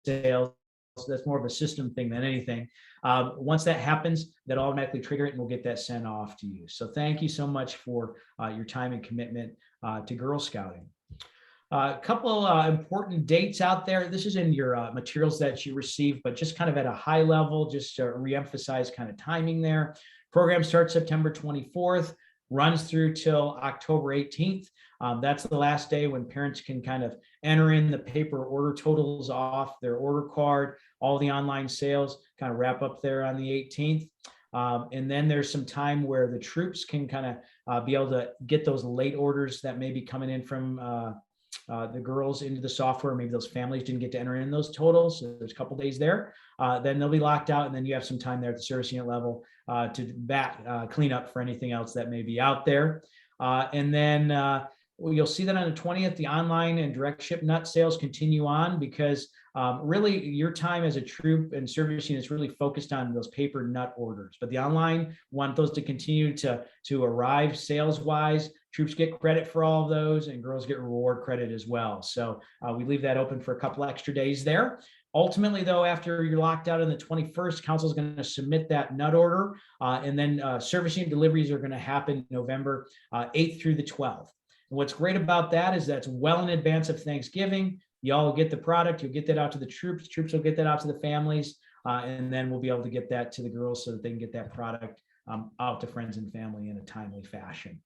sales, so that's more of a system thing than anything. Once that happens, that automatically trigger it and we'll get that sent off to you. So thank you so much for your time and commitment to Girl Scouting. A couple important dates out there. This is in your materials that you received, but just kind of at a high level, just to reemphasize kind of timing there. Program starts September 24th, runs through till October 18th. That's the last day when parents can kind of enter in the paper order totals off their order card, all the online sales kind of wrap up there on the 18th. And then there's some time where the troops can kind of be able to get those late orders that may be coming in from the girls into the software. Maybe those families didn't get to enter in those totals. So there's a couple days there. Then they'll be locked out, and then you have some time there at the service unit level to clean up for anything else that may be out there. And then you'll see that on the 20th, the online and direct ship nut sales continue on because really your time as a troop and service unit is really focused on those paper nut orders. But the online, want those to continue to arrive sales wise. Troops get credit for all of those and girls get reward credit as well. So we leave that open for a couple extra days there. Ultimately, though, after you're locked out on the 21st, council is going to submit that nut order. And then service unit deliveries are going to happen November 8th through the 12th. And what's great about that is that's well in advance of Thanksgiving. Y'all get the product, you'll get that out to the troops, troops will get that out to the families, and then we'll be able to get that to the girls so that they can get that product out to friends and family in a timely fashion.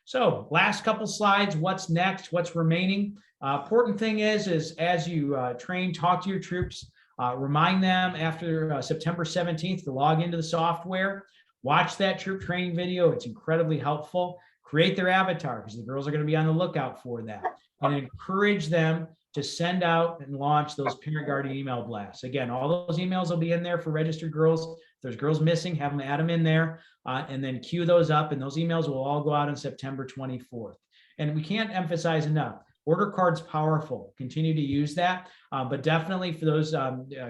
So last couple slides, what's next, what's remaining? Important thing is as you train, talk to your troops, remind them after September 17th to log into the software, watch that troop training video. It's incredibly helpful. Create their avatar because the girls are going to be on the lookout for that, and encourage them to send out and launch those parent guardian email blasts. Again, all those emails will be in there for registered girls. If there's girls missing, have them add them in there and then queue those up. And those emails will all go out on September 24th. And we can't emphasize enough, order card's powerful. Continue to use that. But definitely for those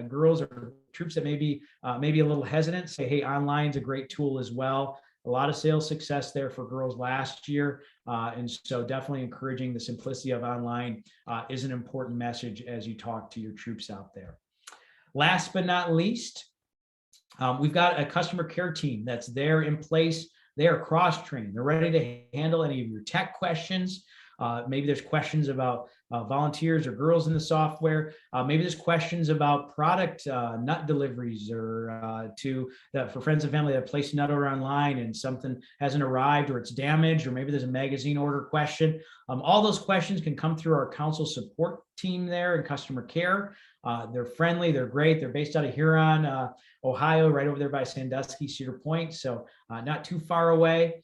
girls or troops that may be a little hesitant, say, hey, online's a great tool as well. A lot of sales success there for girls last year. And so definitely encouraging the simplicity of online is an important message as you talk to your troops out there. Last but not least, we've got a customer care team that's there in place. They are cross-trained. They're ready to handle any of your tech questions. Maybe there's questions about volunteers or girls in the software. Maybe there's questions about product nut deliveries or for friends and family that placed a nut order online and something hasn't arrived or it's damaged, or maybe there's a magazine order question. All those questions can come through our council support team there in customer care. They're friendly, they're great. They're based out of Huron, Ohio, right over there by Sandusky, Cedar Point. So not too far away.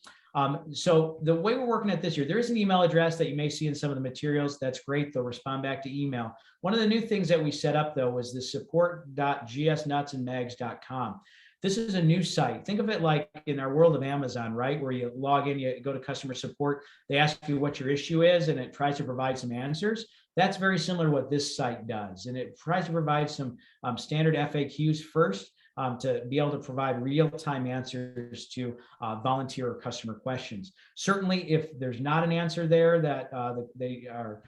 So the way we're working at this year, there is an email address that you may see in some of the materials. That's great. They'll respond back to email. One of the new things that we set up though was the support.gsnutsandmags.com. This is a new site. Think of it like in our world of Amazon, right? Where you log in, you go to customer support, they ask you what your issue is, and it tries to provide some answers. That's very similar to what this site does. And it tries to provide some standard FAQs first to be able to provide real-time answers to volunteer or customer questions. Certainly, if there's not an answer there that they are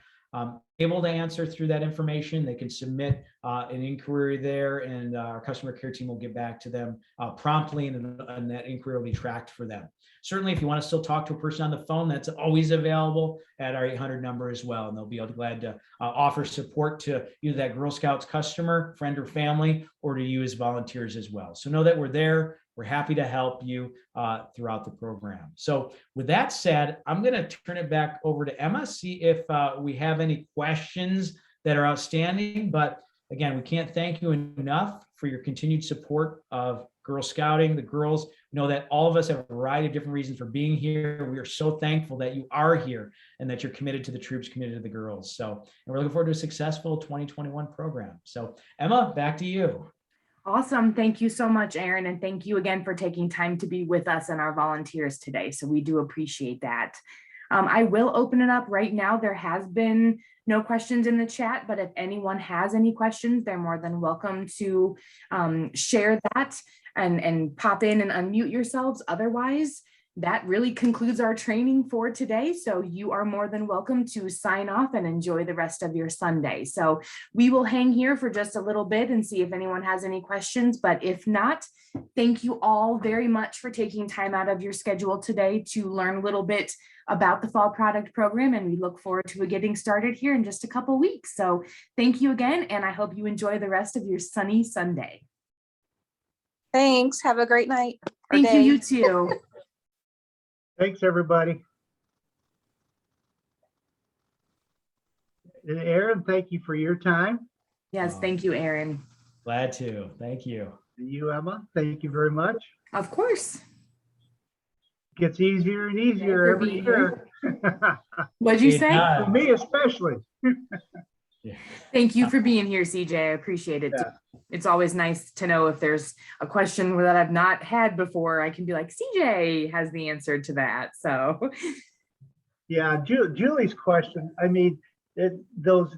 able to answer through that information, they can submit an inquiry there, and our customer care team will get back to them promptly, and that inquiry will be tracked for them. Certainly, if you want to still talk to a person on the phone, that's always available at our 800 number as well, and they'll be glad to offer support to either that Girl Scouts customer, friend, or family, or to you as volunteers as well. So know that we're there. We're happy to help you throughout the program. So with that said, I'm going to turn it back over to Emma, see if we have any questions that are outstanding. But again, we can't thank you enough for your continued support of Girl Scouting, the girls. Know that all of us have a variety of different reasons for being here. We are so thankful that you are here and that you're committed to the troops, committed to the girls. So, and we're looking forward to a successful 2021 program. So Emma, back to you. Awesome. Thank you so much, Aaron. And thank you again for taking time to be with us and our volunteers today. So we do appreciate that. I will open it up right now. There has been no questions in the chat, but if anyone has any questions, they're more than welcome to share that and pop in and unmute yourselves. Otherwise, that really concludes our training for today. So you are more than welcome to sign off and enjoy the rest of your Sunday. So we will hang here for just a little bit and see if anyone has any questions. But if not, thank you all very much for taking time out of your schedule today to learn a little bit about the Fall Product Program. And we look forward to getting started here in just a couple weeks. So thank you again. And I hope you enjoy the rest of your sunny Sunday. Thanks. Have a great night. Thank you, you too. Thanks, everybody. And Aaron, thank you for your time. Yes, thank you, Aaron. Glad to. Thank you. And you, Emma, thank you very much. Of course. Gets easier and easier every year. What'd you say? For me, especially. Thank you for being here, CJ. I appreciate it. Yeah. It's always nice to know if there's a question that I've not had before, I can be like, CJ has the answer to that. So yeah, Julie's question, I mean, the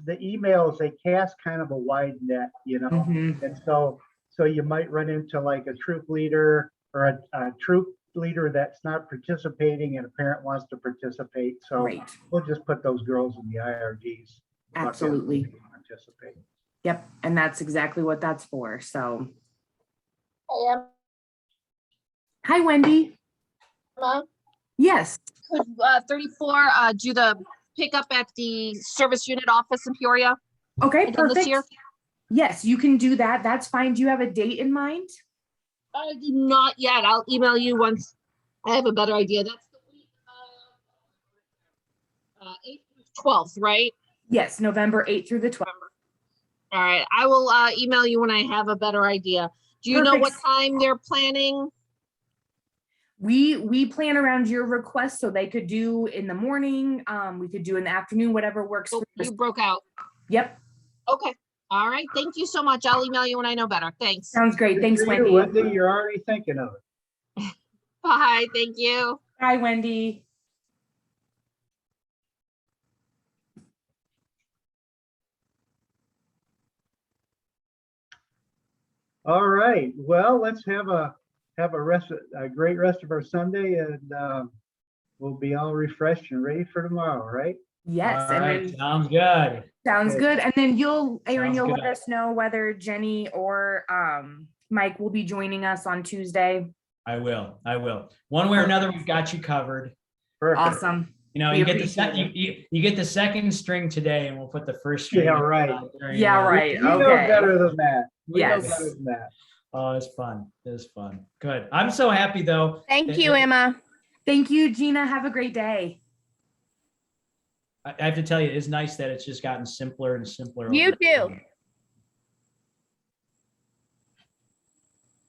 emails, they cast kind of a wide net, you know, and so you might run into like a troop leader or a troop leader that's not participating and a parent wants to participate. So we'll just put those girls in the IRGs. Absolutely. Participate. Yep. And that's exactly what that's for. So. Hi, Wendy. Hello? Yes. Could 34 do the pickup at the service unit office in Peoria? Okay, perfect. This year? Yes, you can do that. That's fine. Do you have a date in mind? Not yet. I'll email you once I have a better idea. That's the week of 8th through 12th, right? Yes, November 8th through the 12th. All right. I will email you when I have a better idea. Do you know what time they're planning? We plan around your request, so they could do in the morning. We could do in the afternoon, whatever works. Oh, you broke out. Yep. Okay. All right. Thank you so much. I'll email you when I know better. Thanks. Sounds great. Thanks, Wendy. Wendy, you're already thinking of it. Bye. Thank you. Bye, Wendy. All right. Well, let's have a great rest of our Sunday, and we'll be all refreshed and ready for tomorrow, right? Yes. All right. And then, Sounds good. sounds good. And then Aaron, you'll let good. us know whether Jenny or Mike will be joining us on Tuesday. I will. One way or another, we've got you covered. Perfect. Awesome. You know, We you get appreciate you get the second string today, and we'll put the first string. Yeah, right. Yeah, right. We know Okay. better than that. We know Yes. better than that. Oh, it's fun. It was fun. Good. I'm so happy though. Thank you, Emma. Thank you, Gina. Have a great day. I have to tell you, it's nice that it's just gotten simpler and simpler. You over too. time.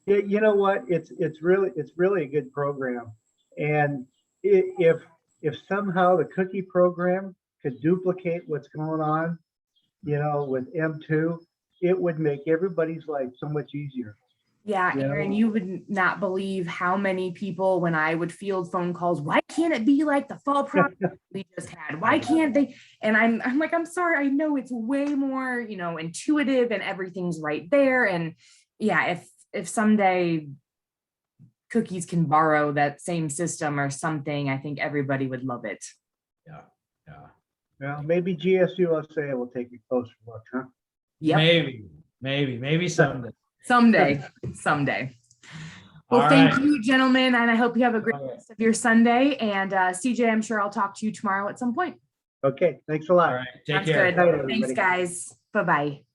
Yeah, you know what? It's really a good program, and if somehow the cookie program could duplicate what's going on, with M2, it would make everybody's life so much easier. Yeah, Yeah. Aaron, you would not believe how many people, when I would field phone calls, why can't it be like the fall product we just had? Why can't they? And I'm like, I'm sorry, I know it's way more, intuitive and everything's right there. And yeah, if someday cookies can borrow that same system or something, I think everybody would love it. Yeah. Yeah. Well, maybe GSUSA will take a closer look, huh? Yep. Maybe someday. Someday. Well, All thank right. you, gentlemen, and I hope you have a great All right. rest of your Sunday. And CJ, I'm sure I'll talk to you tomorrow at some point. Okay, thanks a lot. All right. Take Sounds care. good. Night, Thanks, everybody. guys. Bye-bye.